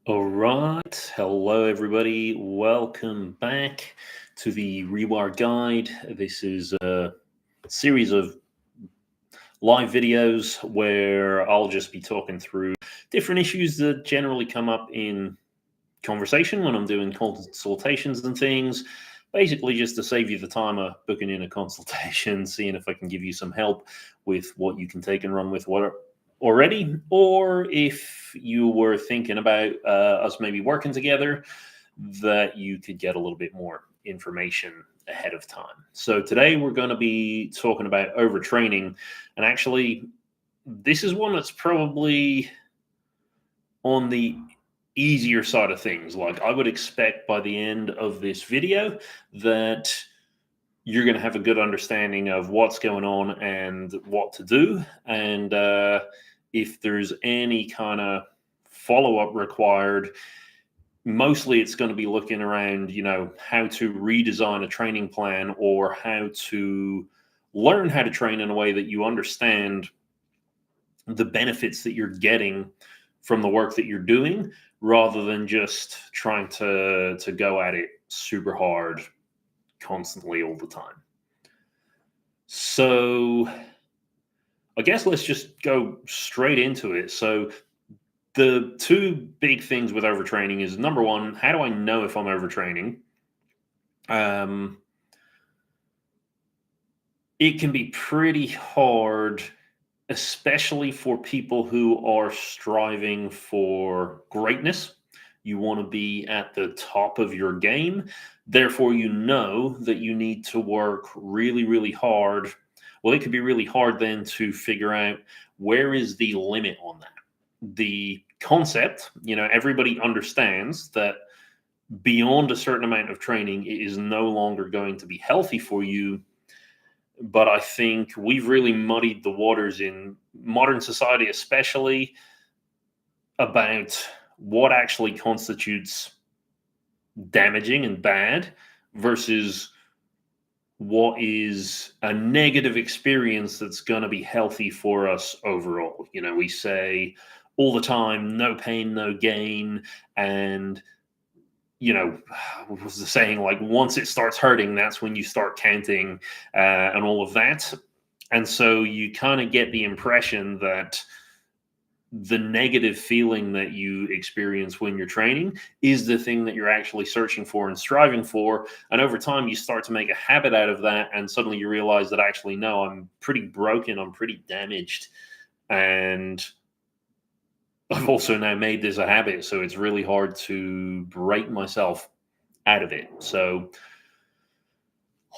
All right. Hello, everybody. Welcome back to the Rewire Guide. This is a series of live videos where I'll just be talking through different issues that generally come up in conversation when I'm doing consultations and things. Basically, just to save you the time of booking in a consultation, seeing if I can give you some help with what you can take and run with what already, or if you were thinking about us maybe working together, that you could get a little bit more information ahead of time. So today we're going to be talking about overtraining, and actually, this is one that's probably on the easier side of things. Like, I would expect by the end of this video that you're going to have a good understanding of what's going on and what to do. And if there's any kind of follow up required, mostly it's going to be looking around, how to redesign a training plan or how to learn how to train in a way that you understand the benefits that you're getting from the work that you're doing, rather than just trying to go at it super hard constantly all the time. So I guess let's just go straight into it. So the two big things with overtraining is, number one, how do I know if I'm overtraining? It can be pretty hard, especially for people who are striving for greatness. You want to be at the top of your game. Therefore, you know that you need to work really, really hard. Well, it could be really hard then to figure out where is the limit on that. The concept, everybody understands that beyond a certain amount of training, it is no longer going to be healthy for you. But I think we've really muddied the waters in modern society, especially about what actually constitutes damaging and bad versus what is a negative experience that's going to be healthy for us overall. We say all the time, no pain, no gain. And, what was the saying? Like, once it starts hurting, that's when you start counting and all of that. And so you kind of get the impression that the negative feeling that you experience when you're training is the thing that you're actually searching for and striving for. And over time, you start to make a habit out of that. And suddenly you realize that actually, no, I'm pretty broken. I'm pretty damaged. And I've also now made this a habit. So it's really hard to break myself out of it. So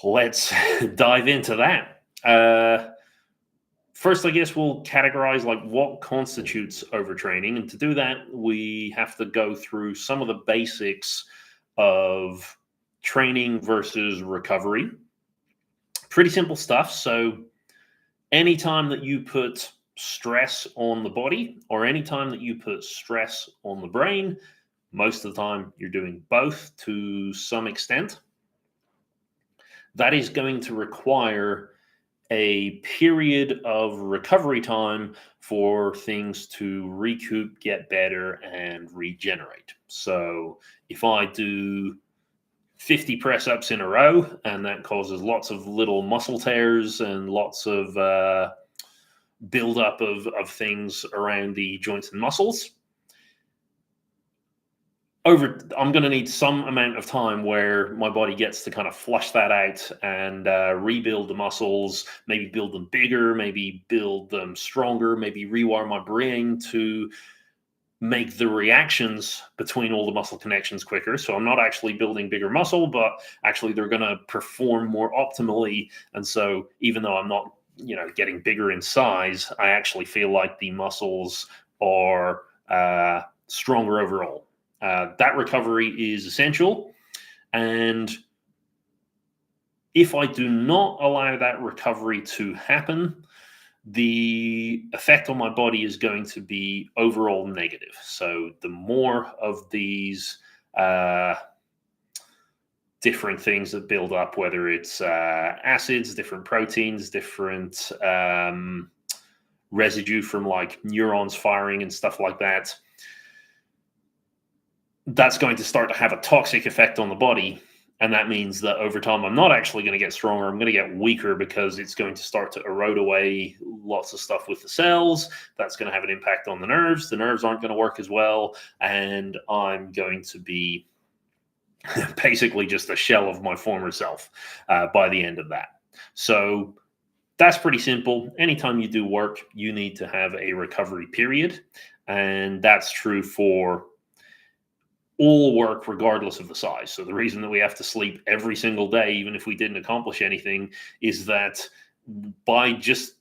let's dive into that. First, I guess we'll categorize like what constitutes overtraining. And to do that, we have to go through some of the basics of training versus recovery. Pretty simple stuff. So anytime that you put stress on the body or anytime that you put stress on the brain, most of the time you're doing both to some extent. That is going to require a period of recovery time for things to recoup, get better, and regenerate. So if I do 50 press ups in a row, and that causes lots of little muscle tears and lots of buildup of things around the joints and muscles, I'm going to need some amount of time where my body gets to kind of flush that out and rebuild the muscles, maybe build them bigger, maybe build them stronger, maybe rewire my brain to make the reactions between all the muscle connections quicker. So I'm not actually building bigger muscle, but actually they're going to perform more optimally. And so even though I'm not, getting bigger in size, I actually feel like the muscles are stronger overall. That recovery is essential. And if I do not allow that recovery to happen, the effect on my body is going to be overall negative. So the more of these different things that build up, whether it's acids, different proteins, different residue from like neurons firing and stuff like that, that's going to start to have a toxic effect on the body. And that means that over time, I'm not actually going to get stronger. I'm going to get weaker because it's going to start to erode away lots of stuff with the cells. That's going to have an impact on the nerves. The nerves aren't going to work as well. And I'm going to be basically just a shell of my former self by the end of that. So that's pretty simple. Anytime you do work, you need to have a recovery period. And that's true for all work regardless of the size. So the reason that we have to sleep every single day, even if we didn't accomplish anything, is that by just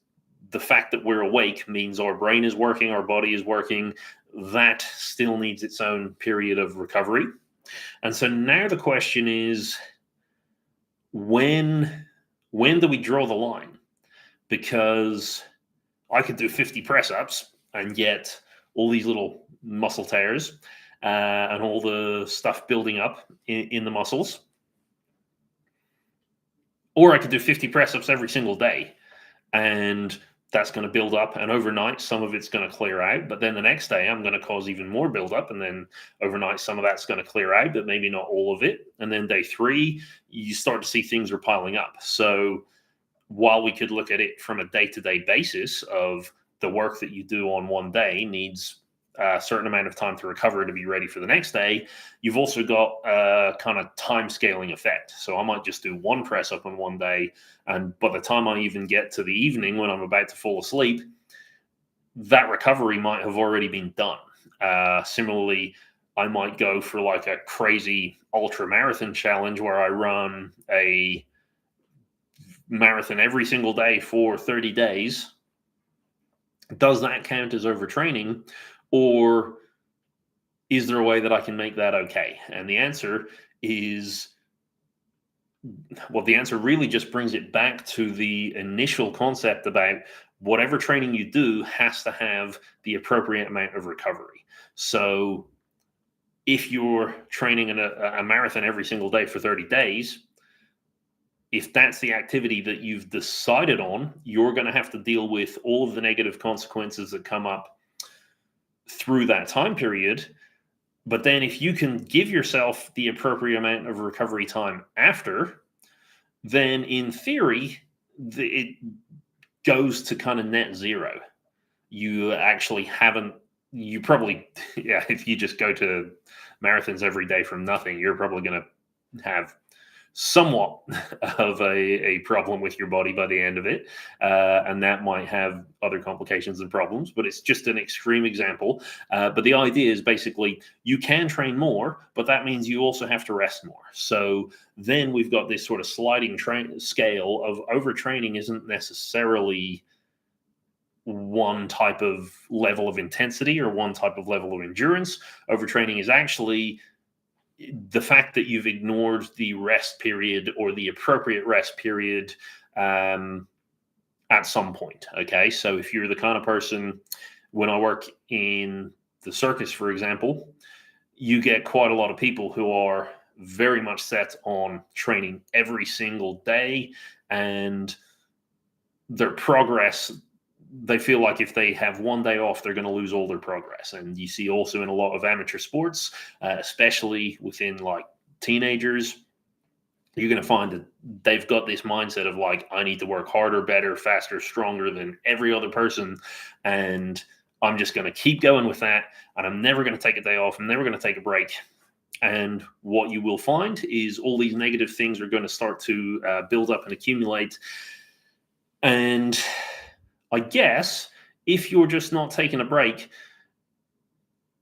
the fact that we're awake means our brain is working, our body is working. That still needs its own period of recovery. And so now the question is, when when do we draw the line? Because I could do 50 press ups and get all these little muscle tears and all the stuff building up in the muscles. Or I could do 50 press ups every single day, and that's going to build up. And overnight, some of it's going to clear out. But then the next day, I'm going to cause even more buildup. And then overnight, some of that's going to clear out, but maybe not all of it. And then day 3, you start to see things are piling up. So while we could look at it from a day-to-day basis of the work that you do on one day needs a certain amount of time to recover to be ready for the next day, you've also got a kind of time scaling effect. So I might just do one press up on one day, and by the time I even get to the evening when I'm about to fall asleep, that recovery might have already been done. Similarly, I might go for like a crazy ultra marathon challenge where I run a marathon every single day for 30 days. Does that count as overtraining, or is there a way that I can make that okay? And the answer is, well, the answer really just brings it back to the initial concept about whatever training you do has to have the appropriate amount of recovery. So if you're training in a marathon every single day for 30 days, if that's the activity that you've decided on, you're going to have to deal with all of the negative consequences that come up through that time period. But then if you can give yourself the appropriate amount of recovery time after, then in theory, it goes to kind of net zero. You actually haven't, you probably, yeah, if you just go to marathons every day from nothing, you're probably going to have somewhat of a problem with your body by the end of it. And that might have other complications and problems, but it's just an extreme example. But the idea is basically you can train more, but that means you also have to rest more. So then we've got this sort of sliding scale of overtraining isn't necessarily one type of level of intensity or one type of level of endurance. Overtraining is actually the fact that you've ignored the rest period or the appropriate rest period at some point. Okay. So if you're the kind of person, when I work in the circus, for example, you get quite a lot of people who are very much set on training every single day, and their progress, they feel like if they have one day off, they're going to lose all their progress. And you see also in a lot of amateur sports, especially within like teenagers, you're going to find that they've got this mindset of like, I need to work harder, better, faster, stronger than every other person. And I'm just going to keep going with that. And I'm never going to take a day off. I'm never going to take a break. And what you will find is all these negative things are going to start to build up and accumulate. And I guess if you're just not taking a break,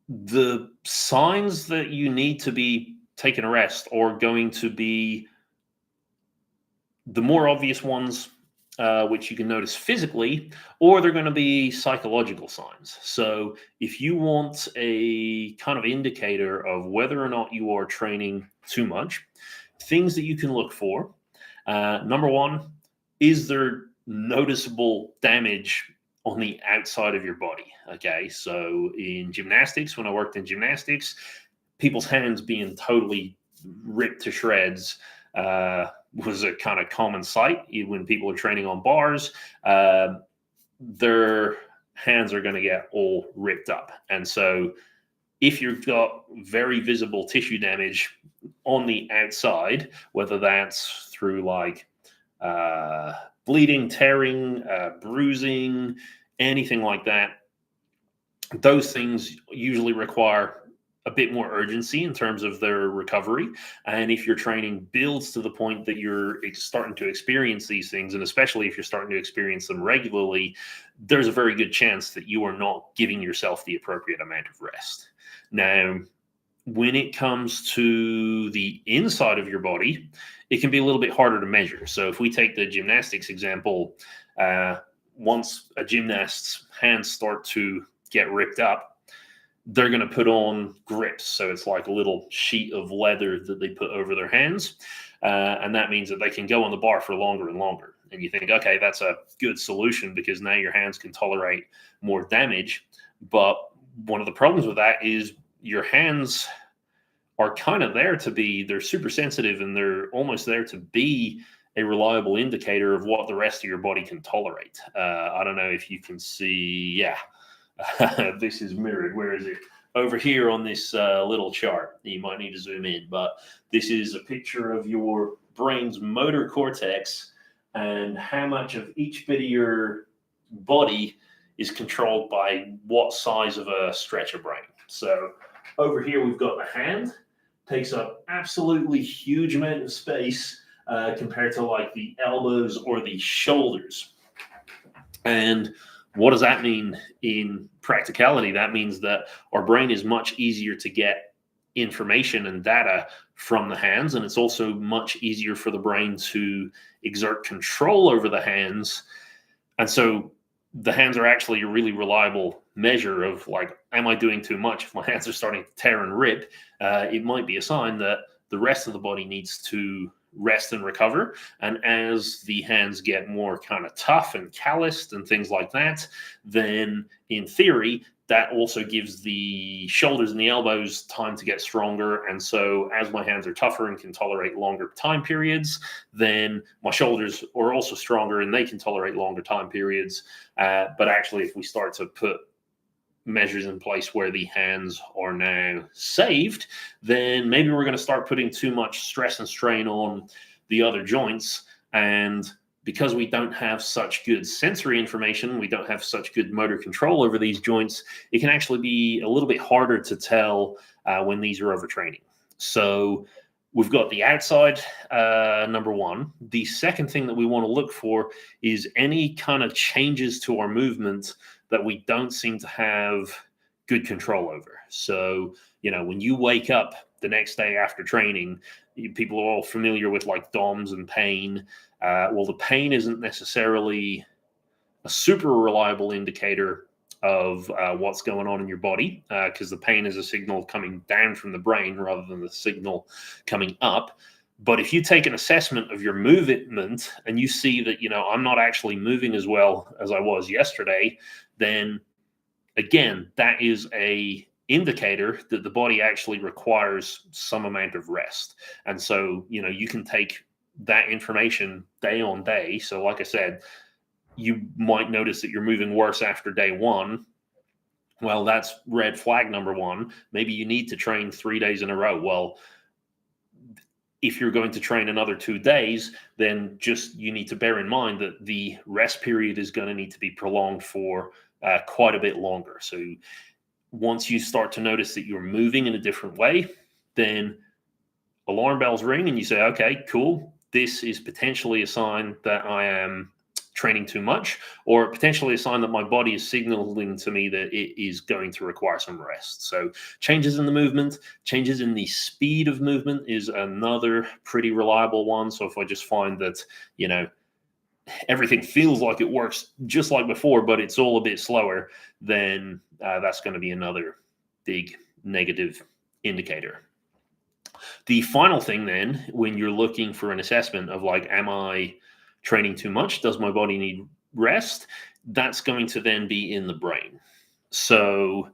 the signs that you need to be taking a rest are going to be the more obvious ones, which you can notice physically, or they're going to be psychological signs. So if you want a kind of indicator of whether or not you are training too much, things that you can look for. Number one, is there noticeable damage on the outside of your body? Okay, so in gymnastics, when I worked in gymnastics, people's hands being totally ripped to shreds was a kind of common sight. When people are training on bars, their hands are going to get all ripped up. And so if you've got very visible tissue damage on the outside, whether that's through like uh, bleeding, tearing, bruising, anything like that, those things usually require a bit more urgency in terms of their recovery. And if your training builds to the point that you're starting to experience these things, and especially if you're starting to experience them regularly, there's a very good chance that you are not giving yourself the appropriate amount of rest. Now, when it comes to the inside of your body, it can be a little bit harder to measure. So if we take the gymnastics example, uh, once a gymnast's hands start to get ripped up, they're going to put on grips. So it's like a little sheet of leather that they put over their hands. And that means that they can go on the bar for longer and longer. And you think, okay, that's a good solution because now your hands can tolerate more damage. But one of the problems with that is your hands are kind of there to be, they're super sensitive and they're almost there to be a reliable indicator of what the rest of your body can tolerate. I don't know if you can see, yeah, this is mirrored. Where is it? Over here on this little chart. You might need to zoom in, but this is a picture of your brain's motor cortex and how much of each bit of your body is controlled by what size of a stretch of brain. So over here, we've got the hand, takes up absolutely huge amount of space compared to like the elbows or the shoulders. And what does that mean in practicality? That means that our brain is much easier to get information and data from the hands, and it's also much easier for the brain to exert control over the hands. And so the hands are actually a really reliable measure of like, am I doing too much? If my hands are starting to tear and rip, it might be a sign that the rest of the body needs to rest and recover. And as the hands get more kind of tough and calloused and things like that, then in theory, that also gives the shoulders and the elbows time to get stronger. And so as my hands are tougher and can tolerate longer time periods, then my shoulders are also stronger and they can tolerate longer time periods. But actually, if we start to put measures in place where the hands are now saved, then maybe we're going to start putting too much stress and strain on the other joints. And because we don't have such good sensory information, we don't have such good motor control over these joints, it can actually be a little bit harder to tell when these are overtraining. So we've got the outside, number one. The second thing that we want to look for is any kind of changes to our movement that we don't seem to have good control over. So, when you wake up the next day after training, people are all familiar with like DOMS and pain. Well, the pain isn't necessarily a super reliable indicator of what's going on in your body, because the pain is a signal coming down from the brain rather than the signal coming up. But if you take an assessment of your movement and you see that, I'm not actually moving as well as I was yesterday, then again, that is a indicator that the body actually requires some amount of rest. And so, you can take that information day on day. So like I said, you might notice that you're moving worse after day one. Well, that's red flag number one. Maybe you need to train 3 days in a row. Well, if you're going to train another 2 days, then you need to bear in mind that the rest period is going to need to be prolonged for quite a bit longer. So once you start to notice that you're moving in a different way, then alarm bells ring and you say, okay, cool. This is potentially a sign that I am training too much, or potentially a sign that my body is signaling to me that it is going to require some rest. So changes in the movement, changes in the speed of movement is another pretty reliable one. So if I just find that, everything feels like it works just like before, but it's all a bit slower, then that's going to be another big negative indicator. The final thing then, when you're looking for an assessment of like, am I training too much? Does my body need rest? That's going to then be in the brain. So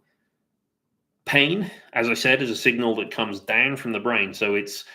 pain, as I said, is a signal that comes down from the brain. So it's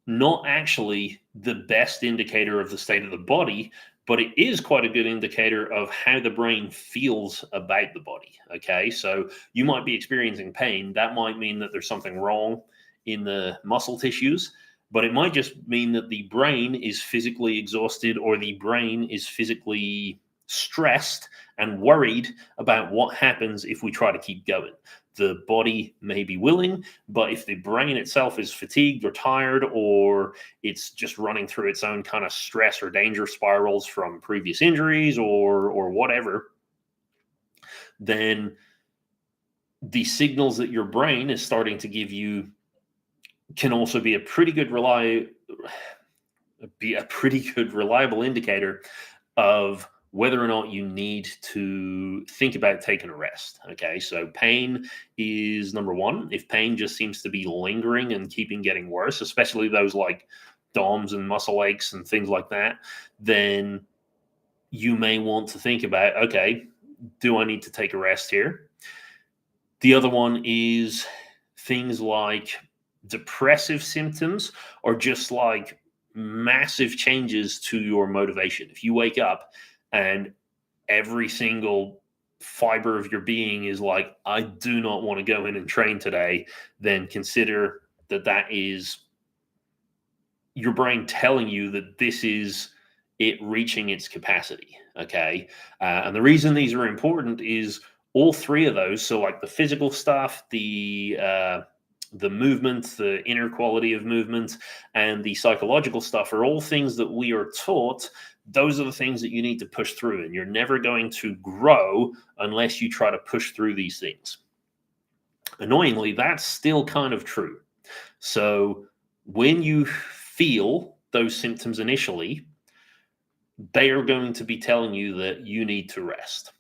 not actually the best indicator of the state of the body, but it is quite a good indicator of how the brain feels about the body. Okay, so you might be experiencing pain. That might mean that there's something wrong in the muscle tissues, but it might just mean that the brain is physically exhausted, or the brain is physically stressed and worried about what happens if we try to keep going. The body may be willing, but if the brain itself is fatigued or tired, or it's just running through its own kind of stress or danger spirals from previous injuries or whatever, then the signals that your brain is starting to give you can also be a pretty good reliable indicator of whether or not you need to think about taking a rest. Okay, so pain is number one. If pain just seems to be lingering and keeping getting worse, especially those like DOMs and muscle aches and things like that, then you may want to think about, okay, do I need to take a rest here? The other one is things like depressive symptoms, or just like massive changes to your motivation. If you wake up and every single fiber of your being is like, I do not want to go in and train today, then consider that that is your brain telling you that this is it reaching its capacity. Okay. And the reason these are important is all three of those. So, like the physical stuff, the movement, the inner quality of movement, and the psychological stuff are all things that we are taught. Those are the things that you need to push through, and you're never going to grow unless you try to push through these things. Annoyingly, that's still kind of true. So, when you feel those symptoms initially, they are going to be telling you that you need to rest.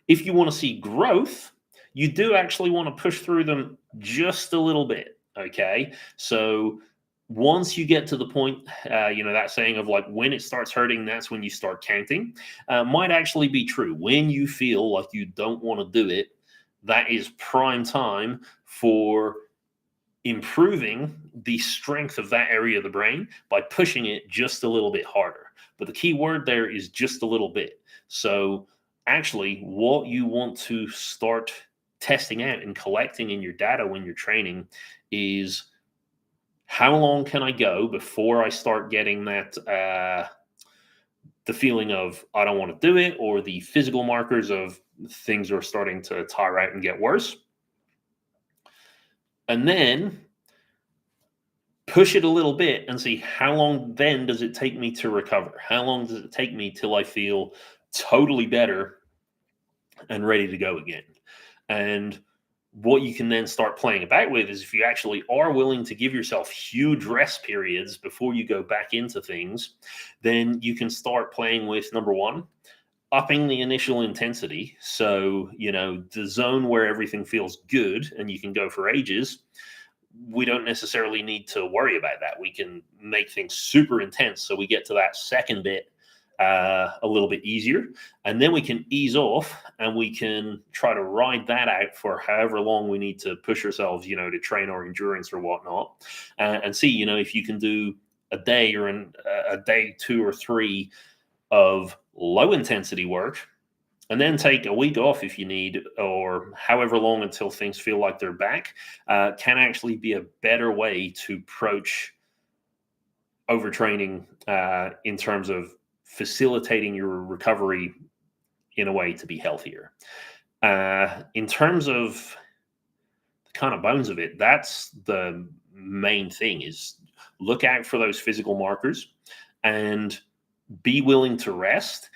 If you want to see growth, you do actually want to push through them just a little bit. Okay. So once you get to the point, that saying of like when it starts hurting, that's when you start counting, might actually be true. When you feel like you don't want to do it, that is prime time for improving the strength of that area of the brain by pushing it just a little bit harder. But the key word there is just a little bit. So, actually, what you want to start testing out and collecting in your data when you're training is how long can I go before I start getting that the feeling of I don't want to do it, or the physical markers of things are starting to tire out and get worse. And then push it a little bit and see how long then does it take me to recover? How long does it take me till I feel totally better and ready to go again? And what you can then start playing about with is if you actually are willing to give yourself huge rest periods before you go back into things, then you can start playing with number one, upping the initial intensity. So, the zone where everything feels good and you can go for ages, we don't necessarily need to worry about that. We can make things super intense so we get to that second bit a little bit easier, and then we can ease off and we can try to ride that out for however long we need to push ourselves, to train our endurance or whatnot, and see, if you can do a day or a day 2 or 3 of low intensity work, and then take a week off if you need, or however long until things feel like they're back, can actually be a better way to approach overtraining in terms of facilitating your recovery in a way to be healthier. In terms of the kind of bones of it, that's the main thing: is look out for those physical markers and be willing to rest.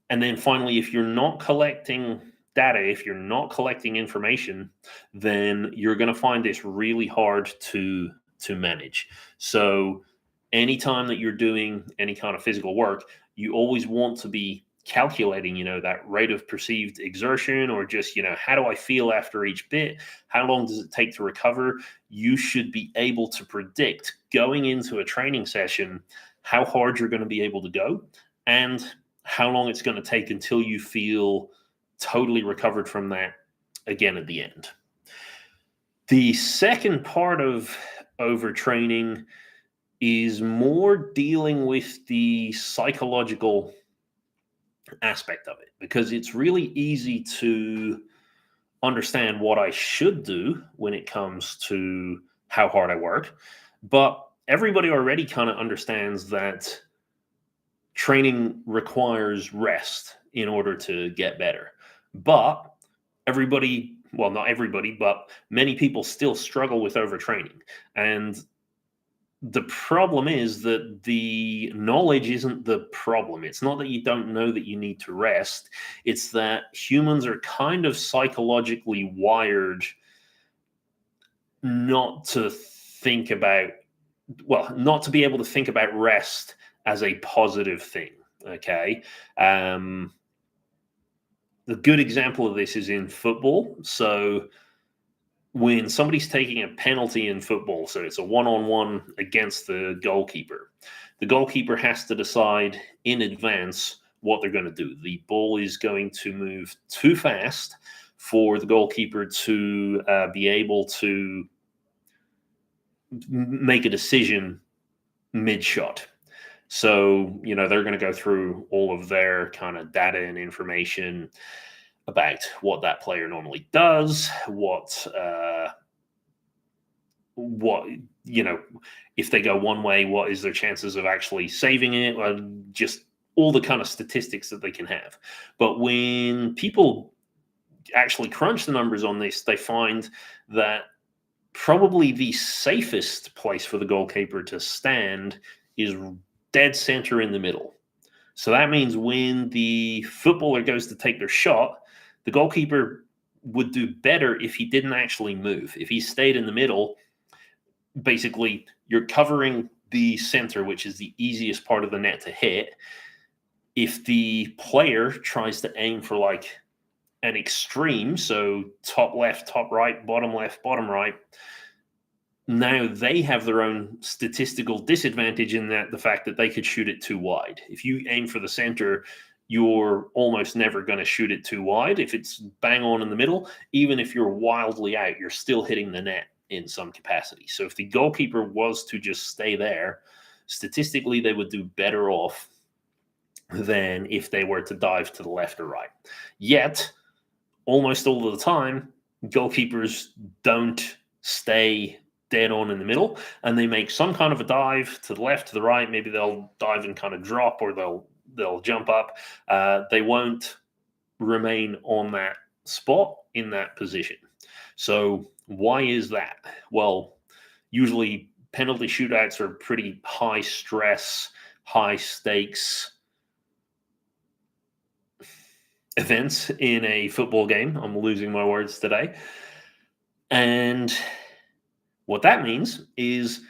And then finally, if you're not collecting data, if you're not collecting information, then you're going to find this really hard to manage. So anytime that you're doing any kind of physical work, you always want to be calculating, that rate of perceived exertion, or just, how do I feel after each bit? How long does it take to recover? You should be able to predict going into a training session how hard you're going to be able to go, and how long it's going to take until you feel totally recovered from that again at the end. The second part of overtraining is more dealing with the psychological aspect of it, because it's really easy to understand what I should do when it comes to how hard I work. But everybody already kind of understands that training requires rest in order to get better. But everybody, well, not everybody, but many people still struggle with overtraining. And the problem is that the knowledge isn't the problem. It's not that you don't know that you need to rest. It's that humans are kind of psychologically wired not to think about, well, not to be able to think about rest as a positive thing. Okay. Um, the good example of this is in football. So when somebody's taking a penalty in football, so it's a one-on-one against the goalkeeper has to decide in advance what they're going to do. The ball is going to move too fast for the goalkeeper to be able to make a decision mid-shot. So, they're going to go through all of their kind of data and information about what that player normally does, what if they go one way, what is their chances of actually saving it, just all the kind of statistics that they can have. But when people actually crunch the numbers on this, they find that probably the safest place for the goalkeeper to stand is dead center in the middle. So that means when the footballer goes to take their shot, the goalkeeper would do better if he didn't actually move. If he stayed in the middle, basically you're covering the center, which is the easiest part of the net to hit. If the player tries to aim for like an extreme, so top left, top right, bottom left, bottom right, now they have their own statistical disadvantage in that the fact that they could shoot it too wide. If you aim for the center, you're almost never going to shoot it too wide. If it's bang on in the middle, even if you're wildly out, you're still hitting the net in some capacity. So if the goalkeeper was to just stay there, statistically, they would do better off than if they were to dive to the left or right. Yet, almost all of the time, goalkeepers don't stay dead on in the middle, and they make some kind of a dive to the left, to the right. Maybe they'll dive and kind of drop, or they'll jump up. They won't remain on that spot in that position. So why is that? Well, usually penalty shootouts are pretty high stress, high stakes events in a football game. I'm losing my words today. And what that means is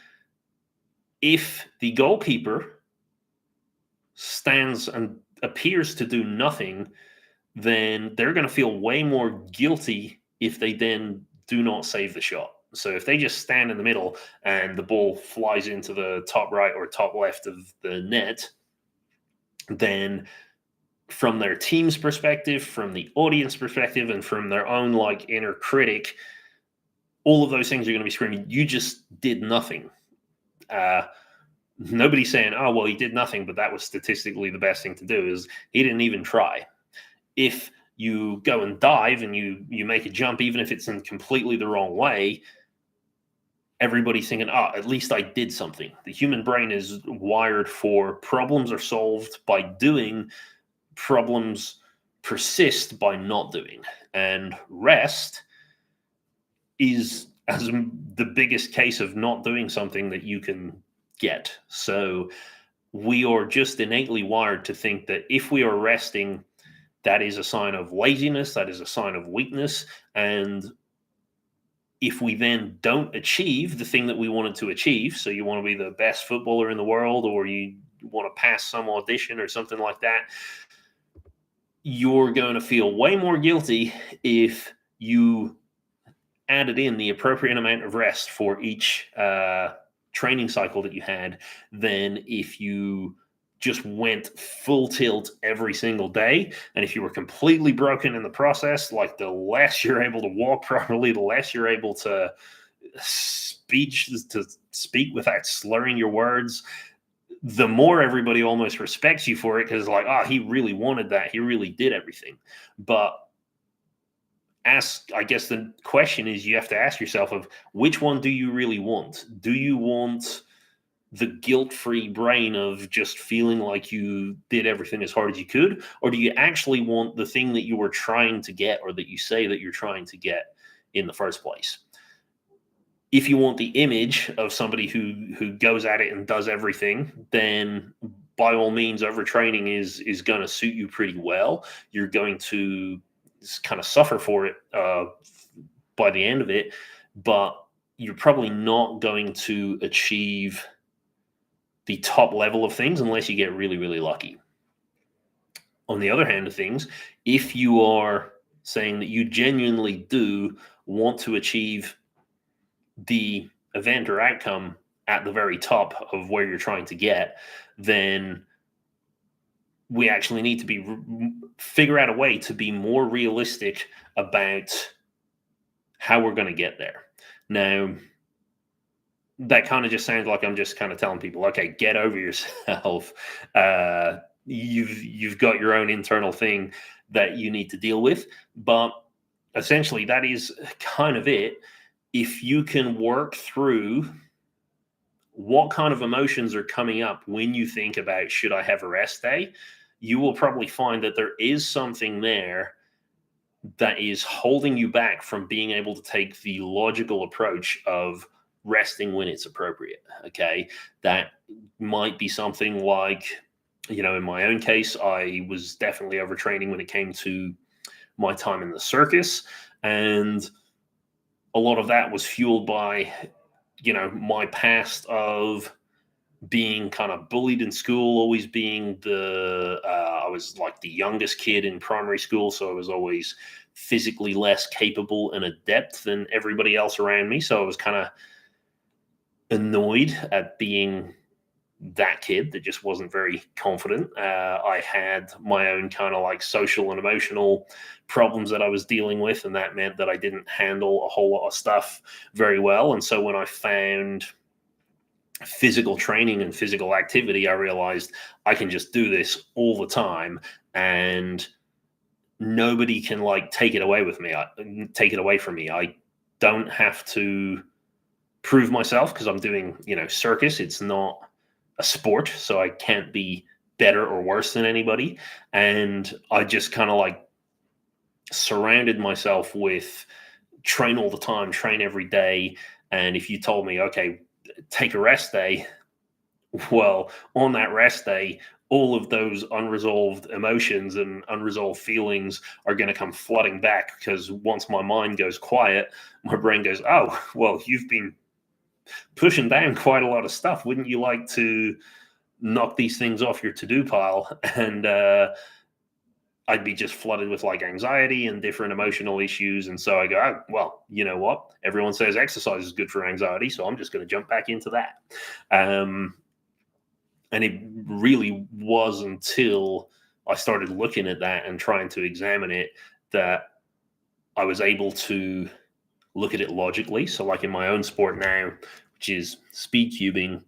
if the goalkeeper stands and appears to do nothing, then they're going to feel way more guilty if they then do not save the shot. So if they just stand in the middle and the ball flies into the top right or top left of the net, then from their team's perspective, from the audience perspective, and from their own like inner critic, all of those things are going to be screaming, you just did nothing. Nobody's saying, oh, well, he did nothing, but that was statistically the best thing to do, is he didn't even try. If you go and dive and you make a jump, even if it's in completely the wrong way, everybody's thinking, oh, at least I did something. The human brain is wired for problems are solved by doing, problems persist by not doing. And rest is as the biggest case of not doing something that you can get. So we are just innately wired to think that if we are resting, that is a sign of laziness, that is a sign of weakness. And if we then don't achieve the thing that we wanted to achieve, so you want to be the best footballer in the world, or you want to pass some audition or something like that, you're going to feel way more guilty if you added in the appropriate amount of rest for each training cycle that you had than if you just went full tilt every single day. And if you were completely broken in the process, like the less you're able to walk properly, the less you're able to speak without slurring your words, the more everybody almost respects you for it because like, oh, he really wanted that. He really did everything. But I guess the question is you have to ask yourself of which one do you really want? Do you want the guilt-free brain of just feeling like you did everything as hard as you could, or do you actually want the thing that you were trying to get or that you say that you're trying to get in the first place? If you want the image of somebody who goes at it and does everything, then by all means, overtraining is going to suit you pretty well. You're going to kind of suffer for it by the end of it, but you're probably not going to achieve the top level of things unless you get really, really lucky. On the other hand of things, if you are saying that you genuinely do want to achieve the event or outcome at the very top of where you're trying to get, then we actually need to figure out a way to be more realistic about how we're going to get there. Now, that kind of just sounds like I'm just kind of telling people, okay, get over yourself. You've got your own internal thing that you need to deal with, but essentially that is kind of it. If you can work through what kind of emotions are coming up when you think about should I have a rest day, you will probably find that there is something there that is holding you back from being able to take the logical approach of resting when it's appropriate. Okay. That might be something like, in my own case, I was definitely overtraining when it came to my time in the circus. And a lot of that was fueled by, my past of being kind of bullied in school, always being I was like the youngest kid in primary school. So I was always physically less capable and adept than everybody else around me. So I was kind of annoyed at being that kid that just wasn't very confident. I had my own kind of like social and emotional problems that I was dealing with, and that meant that I didn't handle a whole lot of stuff very well. And so when I found physical training and physical activity, I realized I can just do this all the time, and nobody can like take it away from me. I don't have to prove myself because I'm doing, circus. It's not a sport, so I can't be better or worse than anybody. And I just kind of like surrounded myself with train all the time, train every day. And if you told me, okay, take a rest day, well, on that rest day, all of those unresolved emotions and unresolved feelings are going to come flooding back because once my mind goes quiet, my brain goes, oh, well, you've been pushing down quite a lot of stuff. Wouldn't you like to knock these things off your to-do pile? And I'd be just flooded with like anxiety and different emotional issues. And so I go, oh, well, you know what? Everyone says exercise is good for anxiety, so I'm just going to jump back into that. And it really was until I started looking at that and trying to examine it that I was able to look at it logically. So like in my own sport now, which is speed cubing,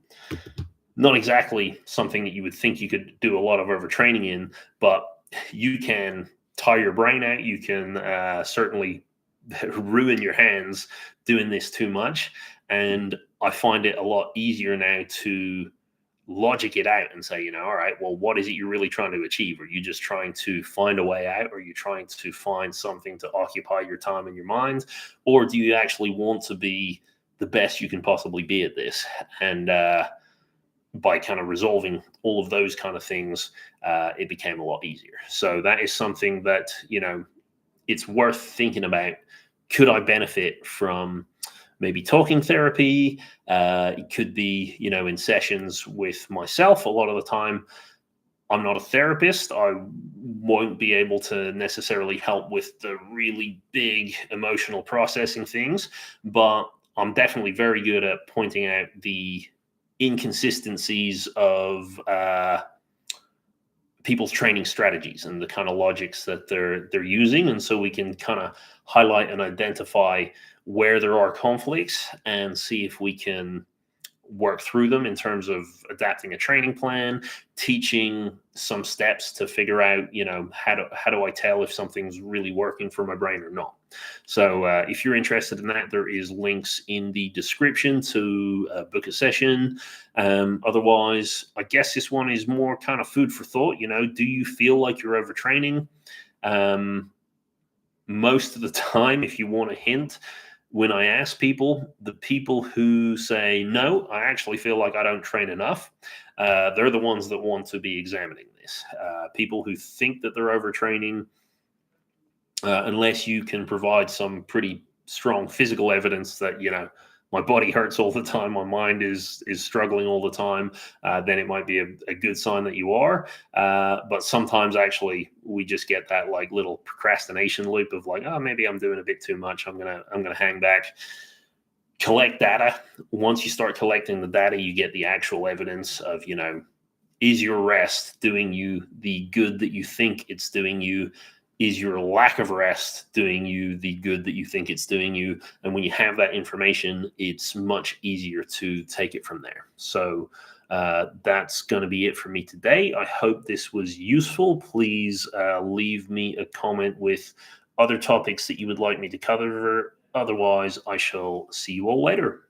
not exactly something that you would think you could do a lot of overtraining in, but you can tire your brain out. You can certainly ruin your hands doing this too much. And I find it a lot easier now to logic it out and say, all right, well, what is it you're really trying to achieve? Are you just trying to find a way out? Are you trying to find something to occupy your time and your mind? Or do you actually want to be the best you can possibly be at this? And by kind of resolving all of those kind of things, it became a lot easier. So that is something that, it's worth thinking about. Could I benefit from maybe talking therapy? It could be, in sessions with myself. A lot of the time, I'm not a therapist. I won't be able to necessarily help with the really big emotional processing things, but I'm definitely very good at pointing out the inconsistencies of people's training strategies and the kind of logics that they're using. And so we can kind of highlight and identify where there are conflicts and see if we can work through them in terms of adapting a training plan, teaching some steps to figure out, how do I tell if something's really working for my brain or not. So if you're interested in that, there is links in the description to book a session. Otherwise, I guess this one is more kind of food for thought. Do you feel like you're overtraining? Most of the time, if you want a hint, when I ask people, the people who say, no, I actually feel like I don't train enough, they're the ones that want to be examining this. People who think that they're overtraining, unless you can provide some pretty strong physical evidence that, my body hurts all the time, my mind is struggling all the time, then it might be a good sign that you are. But sometimes actually we just get that like little procrastination loop of like, oh, maybe I'm doing a bit too much. I'm gonna hang back. Collect data. Once you start collecting the data, you get the actual evidence of, is your rest doing you the good that you think it's doing you? Is your lack of rest doing you the good that you think it's doing you? And when you have that information, it's much easier to take it from there. So that's going to be it for me today. I hope this was useful. Please leave me a comment with other topics that you would like me to cover. Otherwise, I shall see you all later.